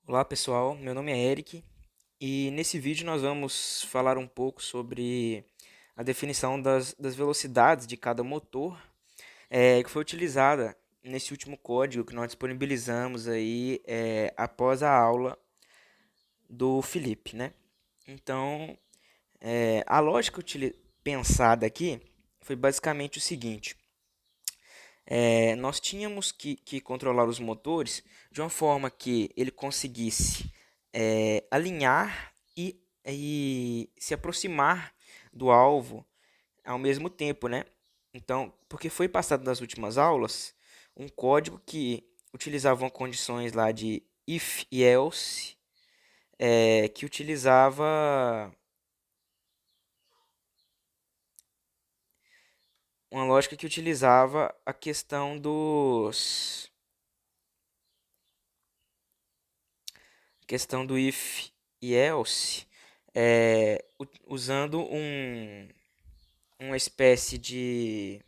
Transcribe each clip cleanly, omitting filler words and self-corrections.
Olá pessoal, meu nome é Eric e nesse vídeo nós vamos falar um pouco sobre a definição das velocidades de cada motor que foi utilizada nesse último código que nós disponibilizamos aí após a aula do Felipe, né? Então, a lógica pensada aqui foi basicamente o seguinte: nós tínhamos que controlar os motores de uma forma que ele conseguisse alinhar e se aproximar do alvo ao mesmo tempo, né? Então, porque foi passado nas últimas aulas um código que utilizava condições lá de if e else, que utilizava uma lógica que utilizava a questão do if e else, usando uma espécie de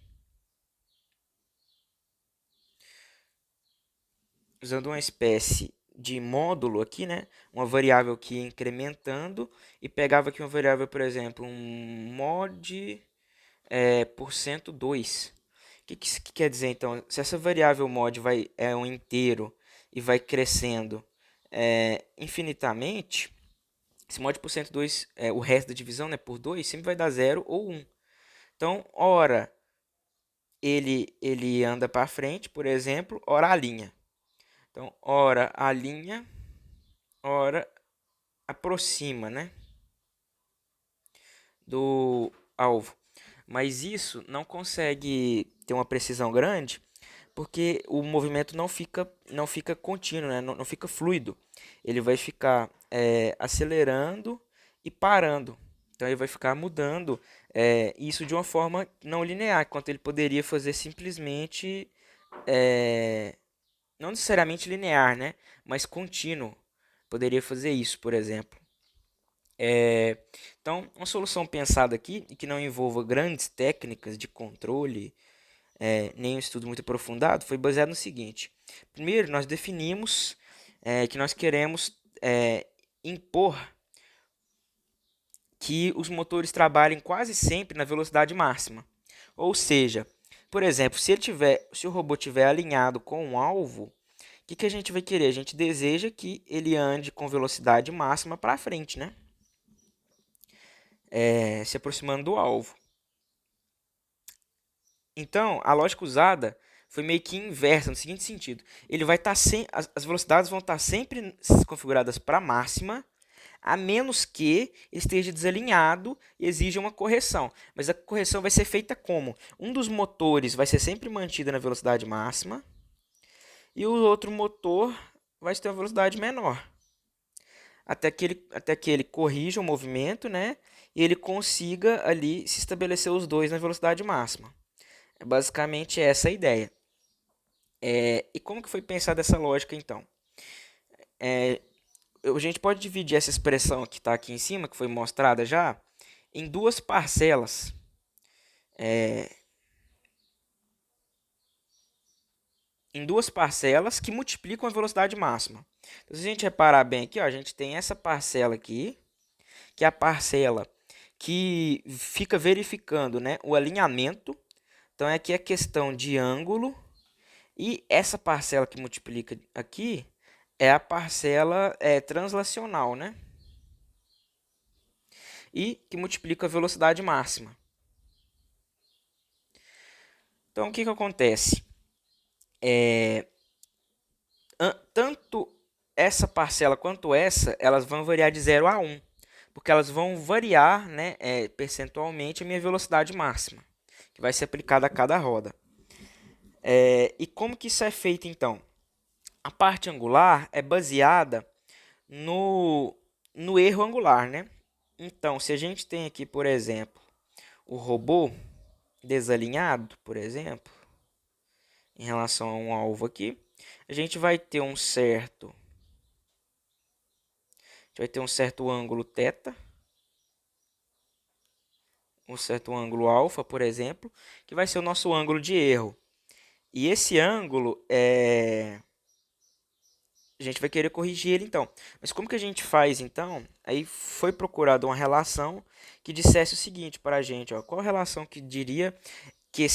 módulo aqui, né? Uma variável que ia incrementando e pegava aqui uma variável, por exemplo, um mod por cento 2. O que isso quer dizer então? Se essa variável mod é um inteiro e vai crescendo infinitamente, esse mod por cento 2, o resto da divisão, né, por 2 sempre vai dar zero ou 1. Então, ora ele anda para frente, por exemplo, ora a linha. Então, ora a linha, ora aproxima, né, do alvo. Mas isso não consegue ter uma precisão grande porque o movimento não fica contínuo, né? Não fica fluido. Ele vai ficar acelerando e parando. Então ele vai ficar mudando isso de uma forma não linear, enquanto ele poderia fazer simplesmente, é, não necessariamente linear, né? Mas contínuo. Poderia fazer isso, por exemplo. É, então, uma solução pensada aqui e que não envolva grandes técnicas de controle, nem um estudo muito aprofundado, foi baseado no seguinte: primeiro, nós definimos que nós queremos impor que os motores trabalhem quase sempre na velocidade máxima. Ou seja, por exemplo, se o robô tiver alinhado com um alvo, o que a gente vai querer? A gente deseja que ele ande com velocidade máxima para frente, né? Se aproximando do alvo. Então, a lógica usada foi meio que inversa, no seguinte sentido: ele vai estar as velocidades vão estar sempre configuradas para máxima, a menos que esteja desalinhado e exija uma correção. Mas a correção vai ser feita como? Um dos motores vai ser sempre mantido na velocidade máxima e o outro motor vai ter uma velocidade menor, até que ele corrija o movimento, né? E ele consiga ali se estabelecer os dois na velocidade máxima. É basicamente essa a ideia. E como que foi pensada essa lógica então? A gente pode dividir essa expressão que está aqui em cima, que foi mostrada já, em duas parcelas. Em duas parcelas que multiplicam a velocidade máxima. Então, se a gente reparar bem aqui, ó, a gente tem essa parcela aqui, que é a parcela que fica verificando, né, o alinhamento. Então, aqui é questão de ângulo. E essa parcela que multiplica aqui é a parcela translacional, né? E que multiplica a velocidade máxima. Então, o que acontece? Tanto essa parcela quanto essa, elas vão variar de 0 a 1, porque elas vão variar, né, percentualmente a minha velocidade máxima, que vai ser aplicada a cada roda. E como que isso é feito então? A parte angular é baseada no erro angular, né? Então, se a gente tem aqui, por exemplo, o robô desalinhado, por exemplo, em relação a um alvo aqui, a gente vai ter um certo ângulo θ, um certo ângulo alfa, por exemplo, que vai ser o nosso ângulo de erro. E esse ângulo a gente vai querer corrigir ele então. Mas como que a gente faz então? Aí foi procurada uma relação que dissesse o seguinte para a gente, ó, qual relação que diria que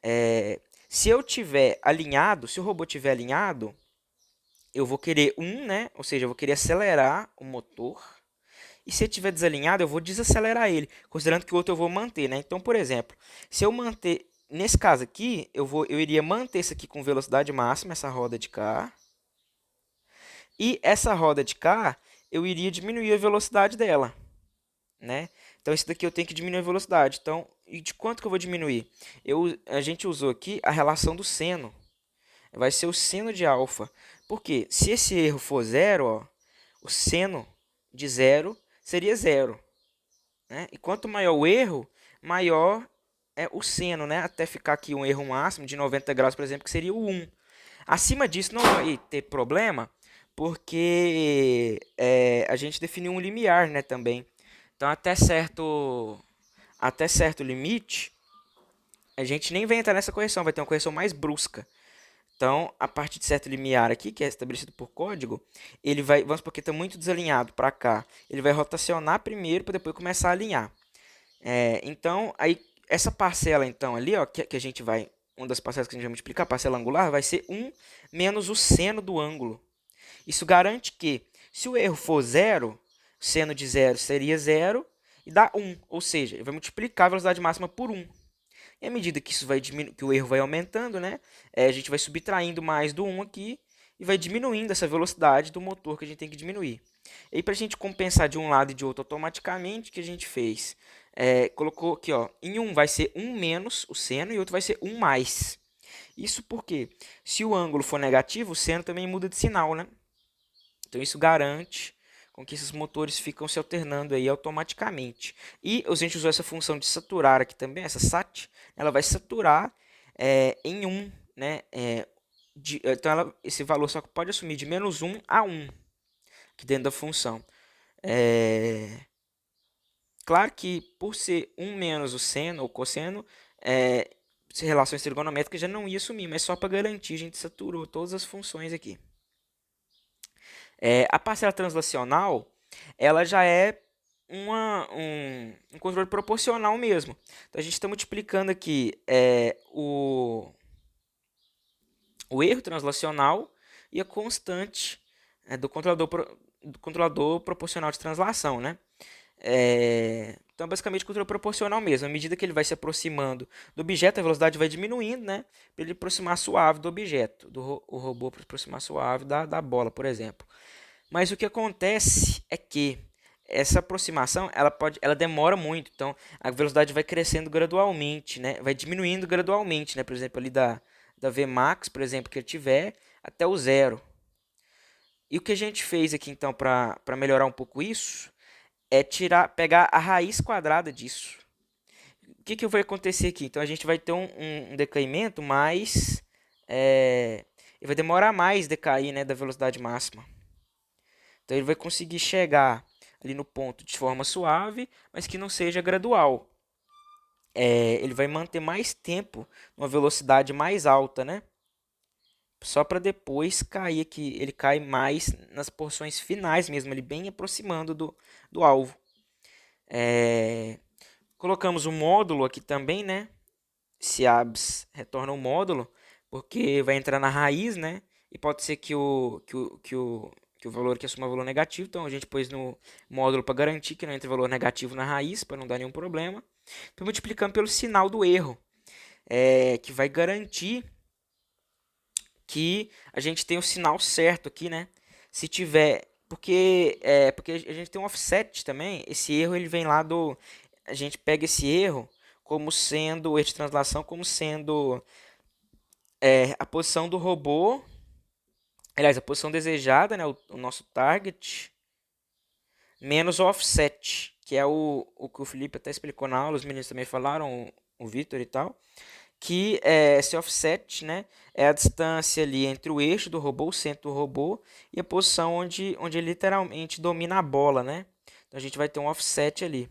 é, se eu tiver alinhado, se o robô tiver alinhado, eu vou querer né? Ou seja, eu vou querer acelerar o motor. E se ele estiver desalinhado, eu vou desacelerar ele, considerando que o outro eu vou manter, né? Então, por exemplo, se eu manter, nesse caso aqui, eu iria manter isso aqui com velocidade máxima, essa roda de cá. E essa roda de cá, eu iria diminuir a velocidade dela, né? Então, esse daqui eu tenho que diminuir a velocidade. Então, e de quanto que eu vou diminuir? A gente usou aqui a relação do seno. Vai ser o seno de alfa. Por quê? Se esse erro for zero, ó, o seno de zero seria zero, né? E quanto maior o erro, maior é o seno, né? Até ficar aqui um erro máximo de 90 graus, por exemplo, que seria o 1. Acima disso não vai ter problema, porque a gente definiu um limiar, né, também. Então, até certo limite, a gente nem vai entrar nessa correção, vai ter uma correção mais brusca. Então, a partir de certo limiar aqui, que é estabelecido por código, ele vai, vamos supor que está muito desalinhado para cá, ele vai rotacionar primeiro para depois começar a alinhar. Então, aí essa parcela então ali, ó, que a gente vai, uma das parcelas que a gente vai multiplicar, a parcela angular, vai ser 1 menos o seno do ângulo. Isso garante que, se o erro for zero, o seno de zero seria zero e dá 1, ou seja, ele vai multiplicar a velocidade máxima por 1. E à medida que isso vai que o erro vai aumentando, né, a gente vai subtraindo mais do 1 aqui e vai diminuindo essa velocidade do motor que a gente tem que diminuir. E aí, para a gente compensar de um lado e de outro automaticamente, o que a gente fez? Colocou aqui, ó, em um vai ser 1 menos o seno e outro vai ser 1 mais. Isso porque, se o ângulo for negativo, o seno também muda de sinal, né? Então isso garante com que esses motores ficam se alternando aí automaticamente. E a gente usou essa função de saturar aqui também, essa sat, ela vai saturar em 1, né? Então esse valor só pode assumir de menos 1 a 1 aqui dentro da função. Claro que por ser 1 menos o seno ou cosseno, relações trigonométricas já não ia assumir, mas só para garantir a gente saturou todas as funções aqui. A parcela translacional, ela já é um controle proporcional mesmo. Então, a gente está multiplicando aqui o erro translacional e a constante do controlador proporcional de translação, né? Então, basicamente, controle proporcional mesmo. À medida que ele vai se aproximando do objeto, a velocidade vai diminuindo, né? Para ele aproximar suave do objeto, o robô para aproximar suave da bola, por exemplo. Mas o que acontece é que essa aproximação ela demora muito, então a velocidade vai crescendo gradualmente, né? Vai diminuindo gradualmente, né? Por exemplo, ali da Vmax, por exemplo, que ele tiver até o zero. E o que a gente fez aqui então para melhorar um pouco isso é pegar a raiz quadrada disso. O que vai acontecer aqui? Então a gente vai ter um decaimento mais ele vai demorar mais decair, né, da velocidade máxima. Então ele vai conseguir chegar ali no ponto de forma suave, mas que não seja gradual. Ele vai manter mais tempo numa velocidade mais alta, né? Só para depois cair aqui. Ele cai mais nas porções finais mesmo, ele bem aproximando do alvo. Colocamos um módulo aqui também, né? Se abs retorna um módulo, porque vai entrar na raiz, né? E pode ser que o valor aqui assuma valor negativo, então a gente pôs no módulo para garantir que não entre valor negativo na raiz, para não dar nenhum problema. Então multiplicando pelo sinal do erro, que vai garantir que a gente tem o sinal certo aqui, né? Se tiver, porque a gente tem um offset também, esse erro ele vem lá a gente pega esse erro como sendo, o erro de translação como sendo a posição do robô, aliás, a posição desejada, né, o nosso target, menos o offset, que é o que o Felipe até explicou na aula, os meninos também falaram, o Vitor e tal, que esse offset, né, é a distância ali entre o eixo do robô, o centro do robô, e a posição onde ele literalmente domina a bola, né? Então a gente vai ter um offset ali.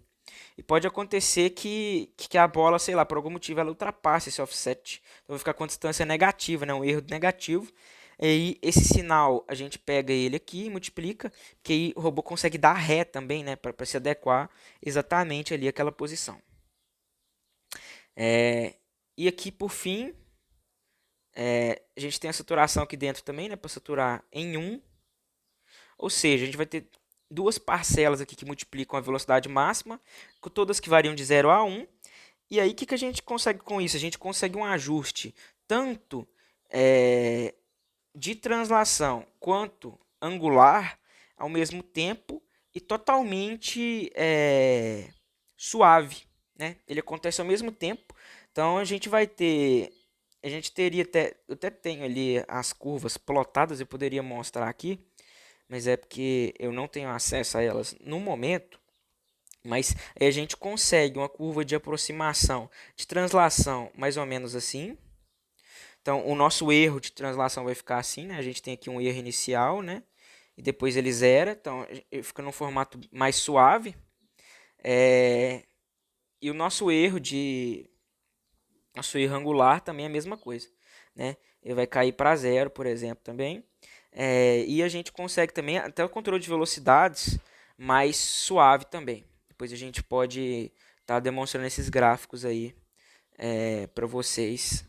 E pode acontecer que a bola, sei lá, por algum motivo ela ultrapasse esse offset. Então vai ficar com a distância negativa, né? Um erro negativo. E aí esse sinal a gente pega ele aqui e multiplica, que aí o robô consegue dar ré também, né, para se adequar exatamente ali àquela posição. E aqui por fim, a gente tem a saturação aqui dentro também, né, para saturar em 1. Ou seja, a gente vai ter duas parcelas aqui que multiplicam a velocidade máxima, todas que variam de 0 a 1. E aí, o que a gente consegue com isso? A gente consegue um ajuste tanto de translação quanto angular ao mesmo tempo e totalmente suave, né? Ele acontece ao mesmo tempo. Então, a gente teria eu até tenho ali as curvas plotadas, eu poderia mostrar aqui, mas é porque eu não tenho acesso a elas no momento. Mas aí a gente consegue uma curva de aproximação, de translação, mais ou menos assim. Então, o nosso erro de translação vai ficar assim, né? A gente tem aqui um erro inicial, né? E depois ele zera, então fica num formato mais suave. E o nosso erro angular também é a mesma coisa, né? Ele vai cair para zero, por exemplo, também. E a gente consegue também até o controle de velocidades mais suave também. Depois a gente pode estar demonstrando esses gráficos aí para vocês,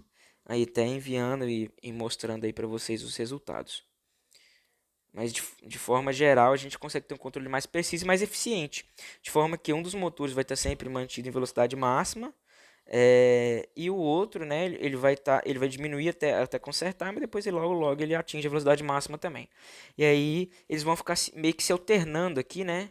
aí até enviando e mostrando aí para vocês os resultados. Mas de forma geral a gente consegue ter um controle mais preciso e mais eficiente, de forma que um dos motores vai estar sempre mantido em velocidade máxima e o outro, né, ele vai diminuir até consertar, mas depois logo ele atinge a velocidade máxima também. E aí eles vão ficar meio que se alternando aqui, né?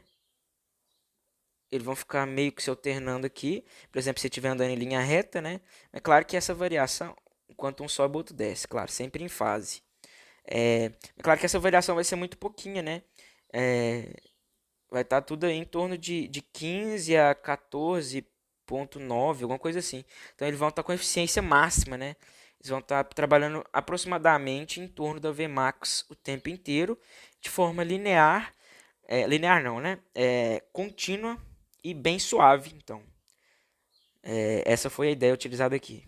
Eles vão ficar meio que se alternando aqui. Por exemplo, se estiver andando em linha reta, né? É claro que essa variação, enquanto um sobe, o outro desce, claro, sempre em fase. É claro que essa variação vai ser muito pouquinha, né? É, vai estar tudo aí em torno de 15 a 14,9, alguma coisa assim. Então eles vão estar com eficiência máxima, né? Eles vão estar trabalhando aproximadamente em torno da Vmax o tempo inteiro, de forma linear, linear não, né? Contínua e bem suave. Então, essa foi a ideia utilizada aqui.